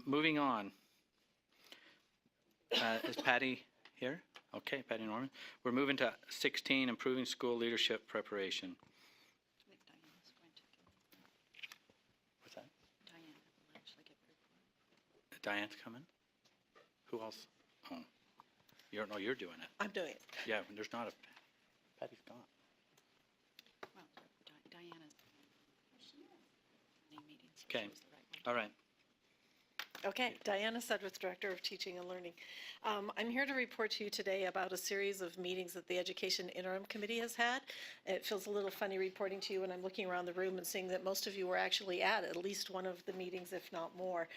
Moving on. Is Patty here? Okay, Patty Norman. We're moving to 16, improving school leadership preparation. What's that? Diana will actually give a report. Diane's coming? Who else? Oh, you're doing it. I'm doing it. Yeah, there's not a, Patty's gone. Well, Diana's meetings. Okay, She was the right one. all right. Okay, Diana Sedgwick, Director of Teaching and Learning. I'm here to report to you today about a series of meetings that the Education Interim Committee has had. It feels a little funny reporting to you when I'm looking around the room and seeing that most of you were actually at least one of the meetings, if not more.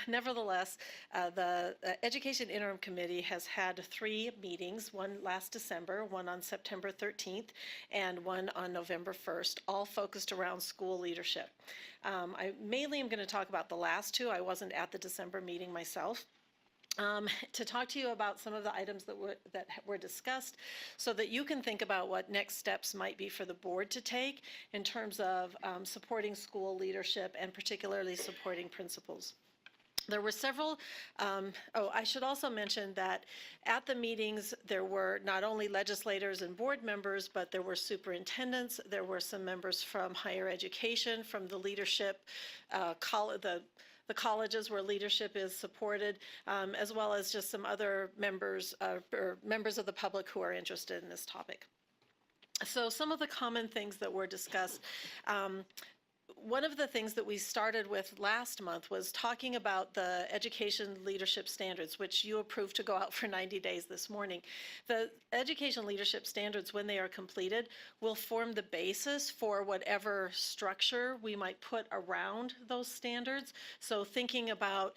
Nevertheless, the Education Interim Committee has had 3 meetings, one last December, one on September 13th, and one on November 1st, all focused around school leadership. I mainly am going to talk about the last 2. I wasn't at the December meeting myself. To talk to you about some of the items that were discussed so that you can think about what next steps might be for the board to take in terms of supporting school leadership and particularly supporting principals. There were several, I should also mention that at the meetings there were not only legislators and board members, but there were superintendents, there were some members from higher education, from the leadership, the colleges where leadership is supported, as well as just some other members or members of the public who are interested in this topic. So some of the common things that were discussed, one of the things that we started with last month was talking about the education leadership standards, which you approved to go out for 90 days this morning. The education leadership standards, when they are completed, will form the basis for whatever structure we might put around those standards. So thinking about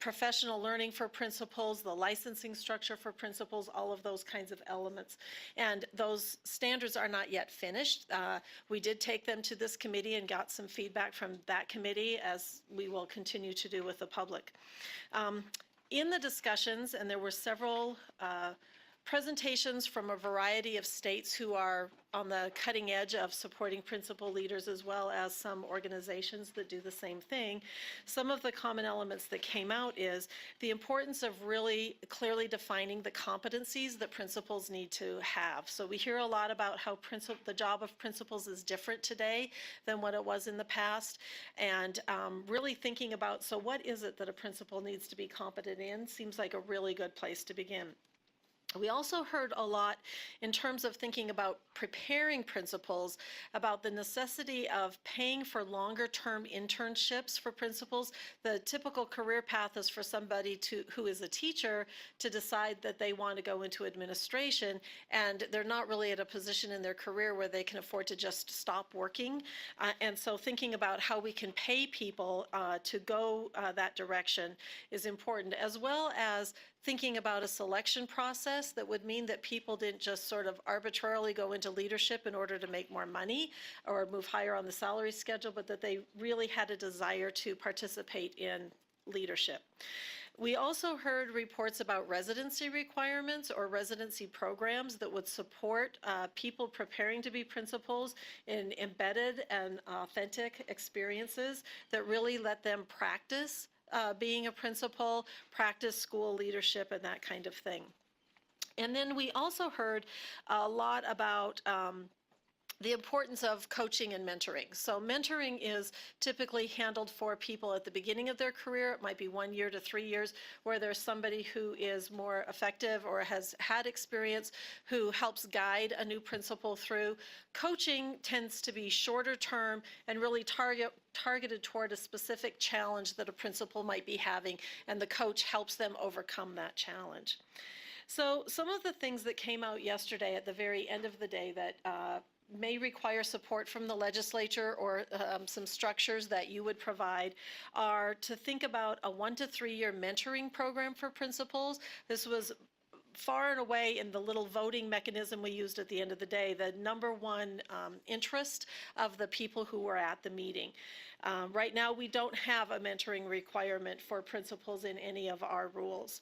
professional learning for principals, the licensing structure for principals, all of those kinds of elements. And those standards are not yet finished. We did take them to this committee and got some feedback from that committee, as we will continue to do with the public. In the discussions, and there were several presentations from a variety of states who are on the cutting edge of supporting principal leaders, as well as some organizations that do the same thing. Some of the common elements that came out is the importance of really clearly defining the competencies that principals need to have. So we hear a lot about how the job of principals is different today than what it was in the past, and really thinking about, so what is it that a principal needs to be competent in, seems like a really good place to begin. We also heard a lot in terms of thinking about preparing principals about the necessity of paying for longer-term internships for principals. The typical career path is for somebody who is a teacher to decide that they want to go into administration, and they're not really at a position in their career where they can afford to just stop working. And so thinking about how we can pay people to go that direction is important, as well as thinking about a selection process that would mean that people didn't just sort of arbitrarily go into leadership in order to make more money or move higher on the salary schedule, but that they really had a desire to participate in leadership. We also heard reports about residency requirements or residency programs that would support people preparing to be principals in embedded and authentic experiences that really let them practice being a principal, practice school leadership, and that kind of thing. And then we also heard a lot about the importance of coaching and mentoring. So mentoring is typically handled for people at the beginning of their career. It might be 1 year to 3 years, where there's somebody who is more effective or has had experience who helps guide a new principal through. Coaching tends to be shorter term and really targeted toward a specific challenge that a principal might be having, and the coach helps them overcome that challenge. So some of the things that came out yesterday at the very end of the day that may require support from the legislature or some structures that you would provide are to think about a 1 to 3 year mentoring program for principals. This was far and away, in the little voting mechanism we used at the end of the day, the #1 interest of the people who were at the meeting. Right now we don't have a mentoring requirement for principals in any of our rules.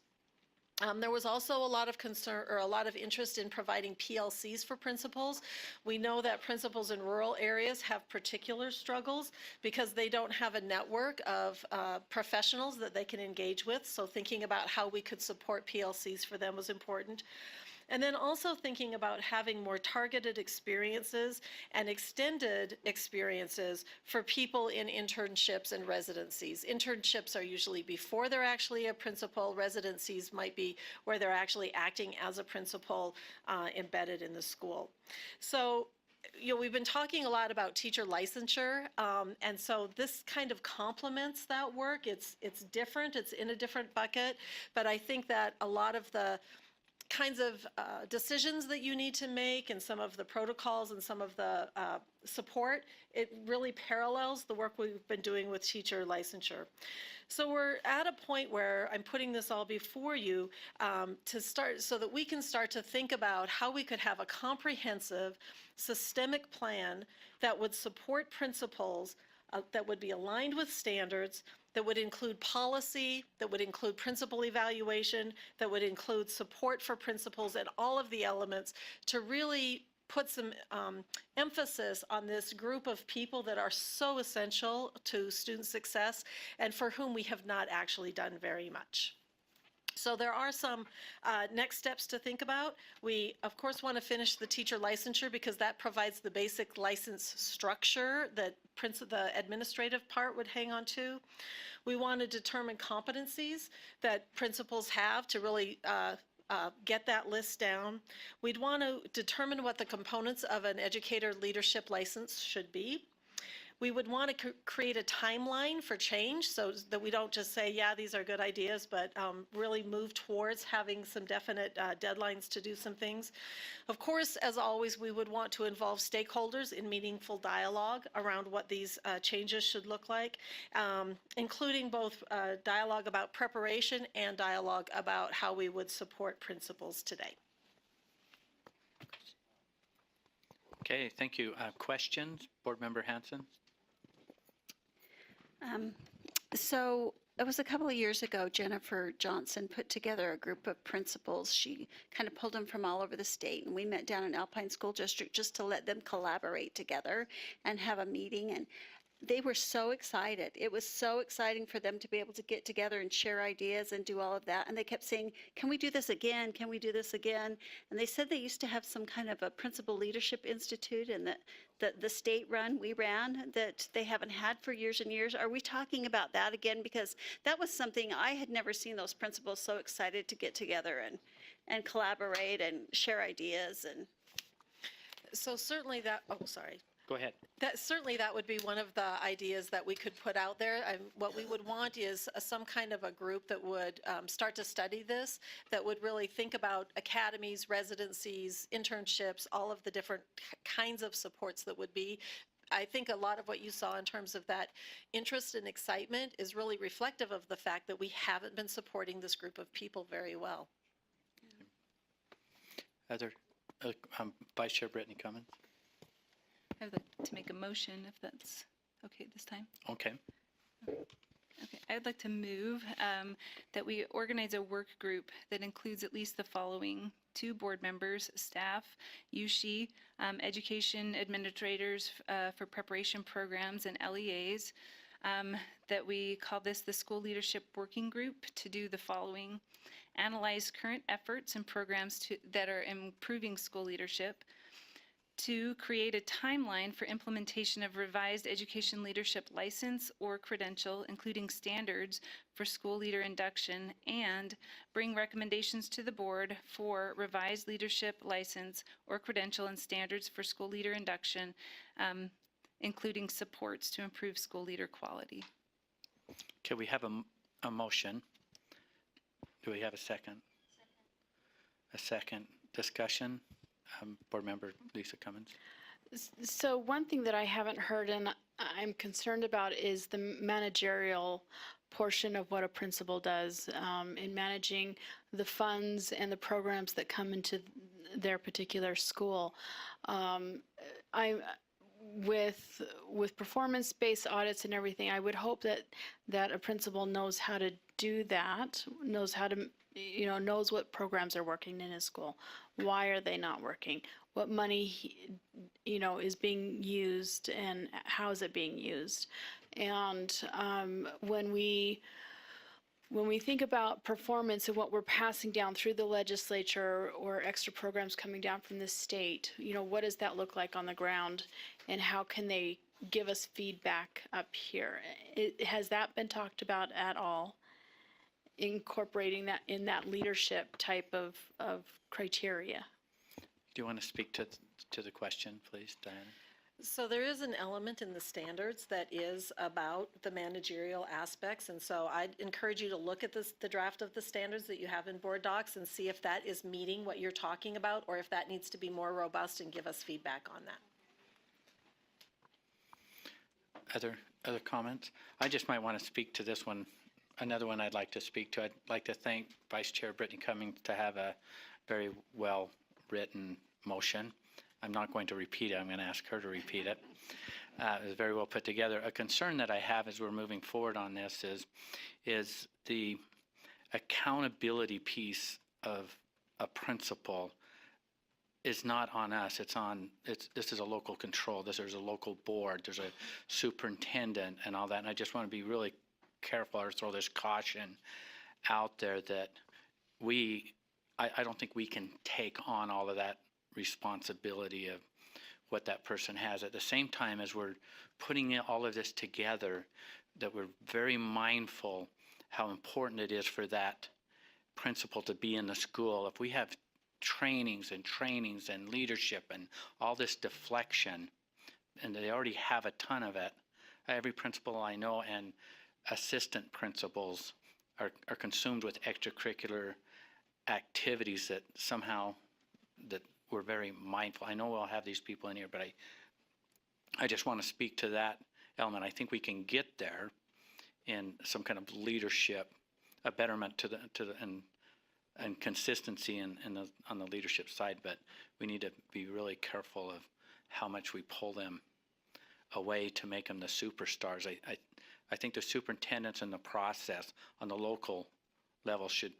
There was also a lot of concern or a lot of interest in providing PLCs for principals. We know that principals in rural areas have particular struggles because they don't have a network of professionals that they can engage with. So thinking about how we could support PLCs for them was important. And then also thinking about having more targeted experiences and extended experiences for people in internships and residencies. Internships are usually before they're actually a principal. Residencies might be where they're actually acting as a principal embedded in the school. So we've been talking a lot about teacher licensure, and so this kind of complements that work. It's different, it's in a different bucket, but I think that a lot of the kinds of decisions that you need to make and some of the protocols and some of the support, it really parallels the work we've been doing with teacher licensure. So we're at a point where I'm putting this all before you to start so that we can start to think about how we could have a comprehensive, systemic plan that would support principals that would be aligned with standards, that would include policy, that would include principal evaluation, that would include support for principals and all of the elements to really put some emphasis on this group of people that are so essential to student success and for whom we have not actually done very much. So there are some next steps to think about. We, of course, want to finish the teacher licensure because that provides the basic license structure that the administrative part would hang on to. We want to determine competencies that principals have to really get that list down. We'd want to determine what the components of an educator leadership license should be. We would want to create a timeline for change so that we don't just say, yeah, these are good ideas, but really move towards having some definite deadlines to do some things. Of course, as always, we would want to involve stakeholders in meaningful dialogue around what these changes should look like, including both dialogue about preparation and dialogue about how we would support principals today. Okay, thank you. Questions? Board Member Hanson? So it was a couple of years ago, Jennifer Johnson put together a group of principals. She kind of pulled them from all over the state, and we met down in Alpine School District just to let them collaborate together and have a meeting. And they were so excited. It was so exciting for them to be able to get together and share ideas and do all of that. And they kept saying, can we do this again? Can we do this again? And they said they used to have some kind of a principal leadership institute and that the state we ran that they haven't had for years and years. Are we talking about that again? Because that was something I had never seen those principals so excited to get together and collaborate and share ideas. And So certainly that, oh, sorry. Go ahead. That would be one of the ideas that we could put out there. What we would want is some kind of a group that would start to study this, that would really think about academies, residencies, internships, all of the different kinds of supports that would be. I think a lot of what you saw in terms of that interest and excitement is really reflective of the fact that we haven't been supporting this group of people very well. Other Vice Chair Brittany Cummins? I would like to make a motion if that's okay this time. Okay. Okay, I'd like to move that we organize a work group that includes at least the following: 2 board members, staff, USHE, education administrators for preparation programs and LEAs, that we call this the School Leadership Working Group to do the following: analyze current efforts and programs that are improving school leadership. 2, create a timeline for implementation of revised education leadership license or credential, including standards for school leader induction, and bring recommendations to the board for revised leadership license or credential and standards for school leader induction, including supports to improve school leader quality. Okay, we have a motion. Do we have a second? A second. Discussion? Board Member Lisa Cummins. So one thing that I haven't heard and I'm concerned about is the managerial portion of what a principal does in managing the funds and the programs that come into their particular school. with performance-based audits and everything, I would hope that a principal knows how to do that, knows how to, knows what programs are working in his school. Why are they not working? What money, is being used and how is it being used? And when we think about performance and what we're passing down through the legislature or extra programs coming down from the state, what does that look like on the ground, and how can they give us feedback up here? Has that been talked about at all? Incorporating that in that leadership type of criteria. Do you want to speak to the question, please, Diana? So there is an element in the standards that is about the managerial aspects, and so I'd encourage you to look at the draft of the standards that you have in board docs and see if that is meeting what you're talking about, or if that needs to be more robust, and give us feedback on that. Other comments? I just might want to speak to this one. Another one I'd like to speak to. I'd like to thank Vice Chair Brittany Cummings to have a very well-written motion. I'm not going to repeat it. I'm going to ask her to repeat it. It was very well put together. A concern that I have as we're moving forward on this is the accountability piece of a principal is not on us. This is a local control. There's a local board. There's a superintendent and all that. And I just want to be really careful or throw this caution out there that I don't think we can take on all of that responsibility of what that person has. At the same time as we're putting all of this together, that we're very mindful how important it is for that principal to be in the school. If we have trainings and leadership and all this deflection, and they already have a ton of it, every principal I know and assistant principals are consumed with extracurricular activities that somehow that we're very mindful. I know we'll have these people in here, but I just want to speak to that element. I think we can get there in some kind of leadership, a betterment to the and consistency on the leadership side, but we need to be really careful of how much we pull them away to make them the superstars. I think the superintendents in the process on the local level should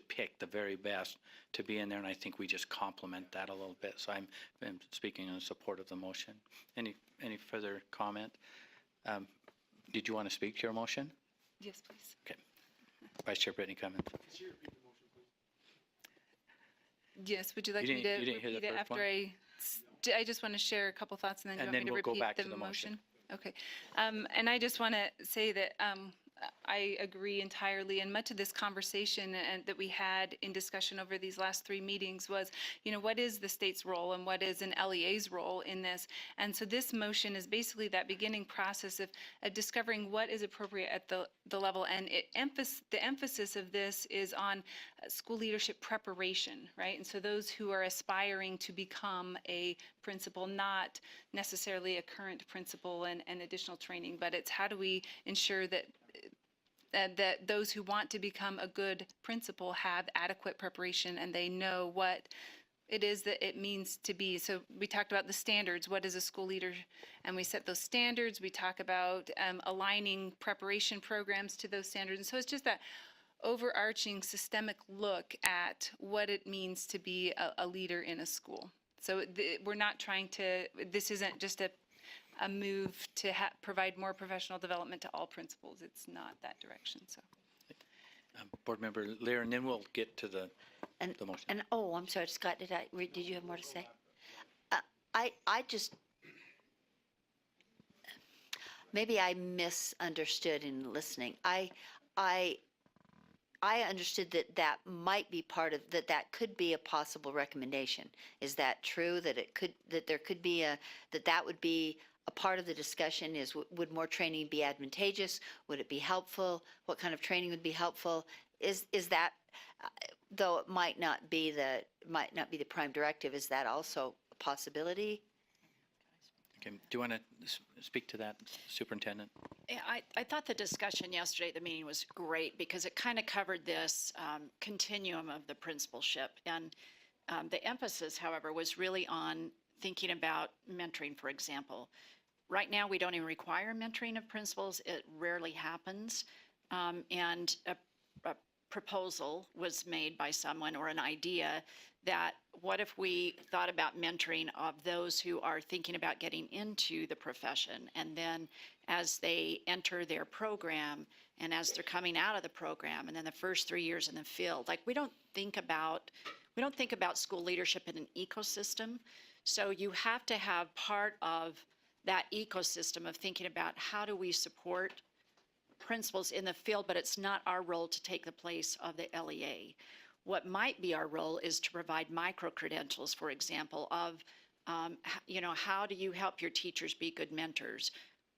pick the very best to be in there, and I think we just complement that a little bit. So I'm speaking in support of the motion. Any further comment? Did you want to speak to your motion? Yes, please. Okay. Vice Chair Brittany Cummings. Yes, would you like You me didn't- to you didn't hear the repeat it first after one? I just want to share a couple thoughts, and then And you then want me we'll to go repeat back to the the motion. motion? Okay. And I just want to say that I agree entirely, and much of this conversation and that we had in discussion over these last 3 meetings was, what is the state's role and what is an LEA's role in this? And so this motion is basically that beginning process of discovering what is appropriate at the level, and the emphasis of this is on school leadership preparation, right? And so those who are aspiring to become a principal, not necessarily a current principal and additional training, but it's how do we ensure that those who want to become a good principal have adequate preparation and they know what it is that it means to be. So we talked about the standards. What is a school leader? And we set those standards. We talk about aligning preparation programs to those standards. And so it's just that overarching systemic look at what it means to be a leader in a school. So we're not trying to, this isn't just a move to provide more professional development to all principals. It's not that direction. So, Board Member Lear, and then we'll get to the motion. And oh, I'm sorry, Scott, did you have more to say? I just, maybe I misunderstood in listening. I understood that might be part of, that could be a possible recommendation. Is that true, that there could be that would be a part of the discussion? Is, would more training be advantageous? Would it be helpful? What kind of training would be helpful? Is that, though it might not be the prime directive, is that also a possibility? Okay. Do you want to speak to that, Superintendent? Yeah, I thought the discussion yesterday at the meeting was great because it kind of covered this continuum of the principalship. And the emphasis, however, was really on thinking about mentoring, for example. right now, we don't even require mentoring of principals. It rarely happens. And a proposal was made by someone, or an idea, that what if we thought about mentoring of those who are thinking about getting into the profession, and then as they enter their program and as they're coming out of the program, and then the first 3 years in the field, like we don't think about school leadership in an ecosystem. So you have to have part of that ecosystem of thinking about how do we support principals in the field, but it's not our role to take the place of the LEA. What might be our role is to provide micro-credentials, for example, of, how do you help your teachers be good mentors?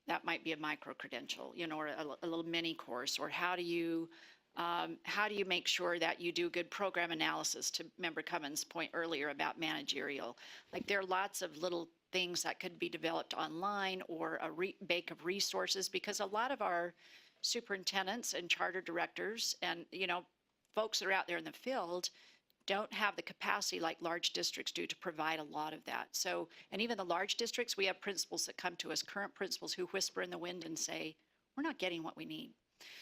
That might be a micro-credential, or a little mini course. Or how do you make sure that you do good program analysis, to Member Cummins' point earlier about managerial? Like, there are lots of little things that could be developed online, or a bank of resources, because a lot of our superintendents and charter directors and, folks that are out there in the field don't have the capacity like large districts do to provide a lot of that. So, and even the large districts, we have principals that come to us, current principals, who whisper in the wind and say, we're not getting what we need.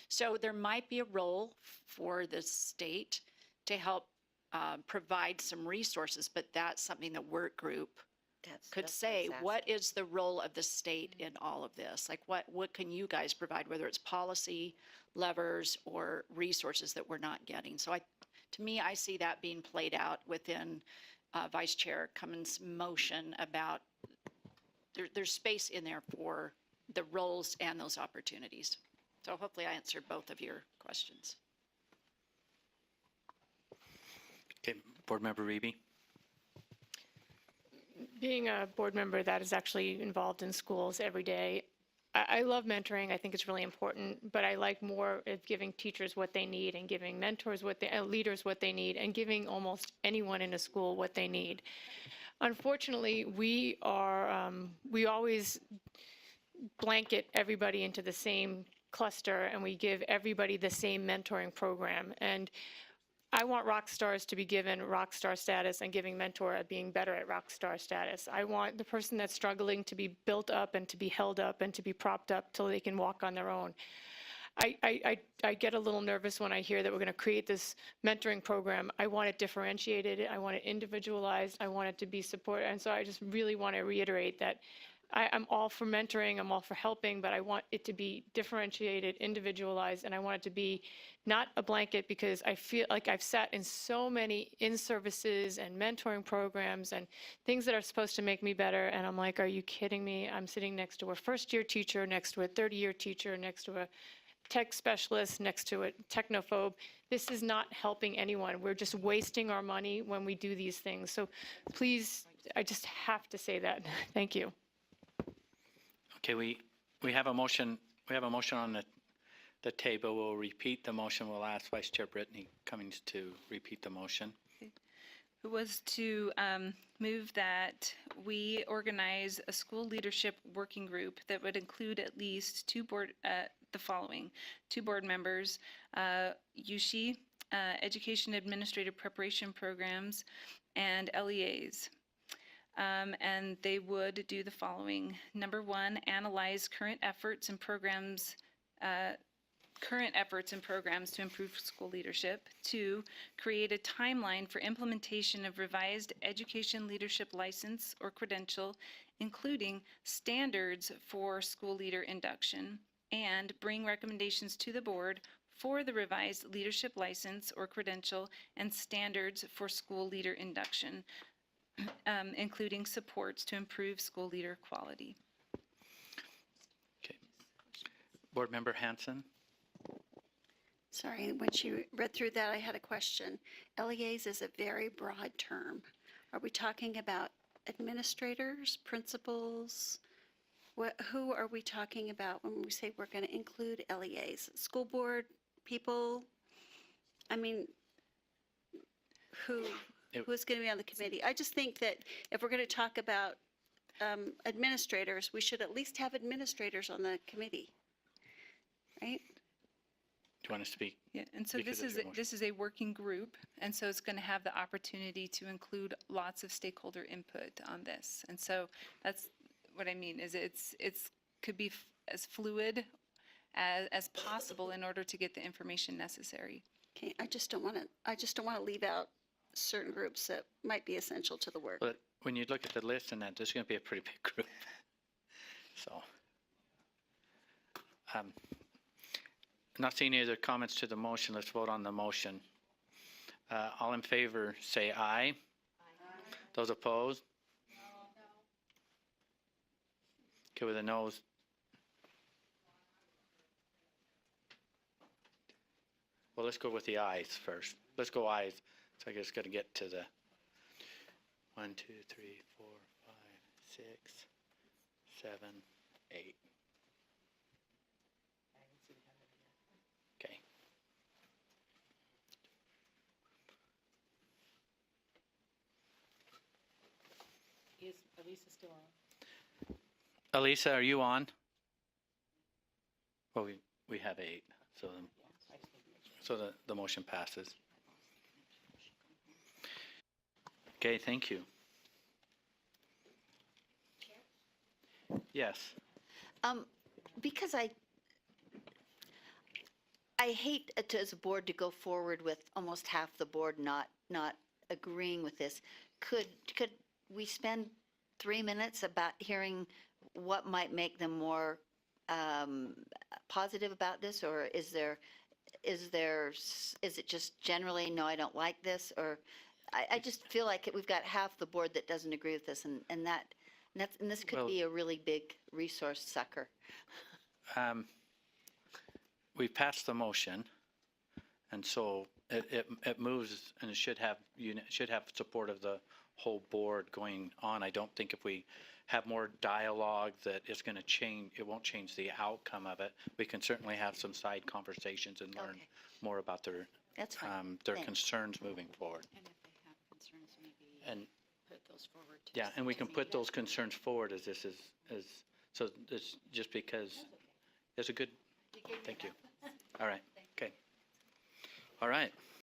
So there might be a role for the state to help provide some resources, but that's something the work group could say, what is the role of the state in all of this? Like, what can you guys provide, whether it's policy, levers, or resources that we're not getting? So to me, I see that being played out within Vice Chair Cummins' motion about there's space in there for the roles and those opportunities. So hopefully I answered both of your questions. Okay, Board Member Reby. Being a board member that is actually involved in schools every day, I love mentoring. I think it's really important, but I like more of giving teachers what they need, and giving mentors leaders what they need, and giving almost anyone in a school what they need. Unfortunately, we always blanket everybody into the same cluster, and we give everybody the same mentoring program. And I want rock stars to be given rock star status, and giving mentor at being better at rock star status. I want the person that's struggling to be built up and to be held up and to be propped up till they can walk on their own. I get a little nervous when I hear that we're going to create this mentoring program. I want it differentiated. I want it individualized. I want it to be support. And so I just really want to reiterate that I'm all for mentoring, I'm all for helping, but I want it to be differentiated, individualized, and I want it to be not a blanket, because I feel like I've sat in so many in-services and mentoring programs and things that are supposed to make me better, and I'm like, are you kidding me? I'm sitting next to a first-year teacher, next to a third-year teacher, next to a tech specialist, next to a technophobe. This is not helping anyone. We're just wasting our money when we do these things. So please, I just have to say that. Thank you. Okay, we have a motion. We have a motion on the table. We'll repeat the motion. We'll ask Vice Chair Brittany Cummings to repeat the motion. It was to move that we organize a school leadership working group that would include at least two board members, USHE, Education Administrative Preparation Programs, and LEAs. And they would do the following. Number one, analyze current efforts and programs to improve school leadership. 2, create a timeline for implementation of revised education leadership license or credential, including standards for school leader induction, and bring recommendations to the board for the revised leadership license or credential and standards for school leader induction, including supports to improve school leader quality. Okay. Board Member Hanson. Sorry, when she read through that, I had a question. LEAs is a very broad term. Are we talking about administrators, principals? Who are we talking about when we say we're going to include LEAs? School board people? I mean, who's going to be on the committee? I just think that if we're going to talk about administrators, we should at least have administrators on the committee, right? Do you want to speak? Yeah, and so Because of your motion. this is a working group, and so it's going to have the opportunity to include lots of stakeholder input on this. And so that's what I mean is it's could be as fluid as possible in order to get the information necessary. Okay, I just don't want to leave out certain groups that might be essential to the work. But when you look at the list and that, there's going to be a pretty big group. So, not seeing any other comments to the motion, let's vote on the motion. All in favor, say aye. Those opposed? Okay, with the noes. Well, let's go with the ayes first. Let's go ayes. So I just got to get to the 1, 2, 3, 4, 5, 6, 7, 8. Okay. Is Elisa still on? Elisa, are you on? Well, we have 8, so the motion passes. Okay, thank you. Yes. Because I hate as a board to go forward with almost half the board not agreeing with this. Could we spend 3 minutes about hearing what might make them more positive about this, or is it just generally, no, I don't like this, or I just feel like we've got half the board that doesn't agree with this, and this could Well- be a really big resource sucker. We passed the motion, and so it moves, and it should have support of the whole board going on. I don't think if we have more dialogue that it's going to change, it won't change the outcome of it. We can certainly have some side conversations and learn Okay. more about their That's fine. their Thanks. concerns moving forward. And if they have concerns, maybe And put those forward to. yeah, and we can city. put those concerns forward as this is so it's just because it's a good. Thank you. All right. Okay. All right.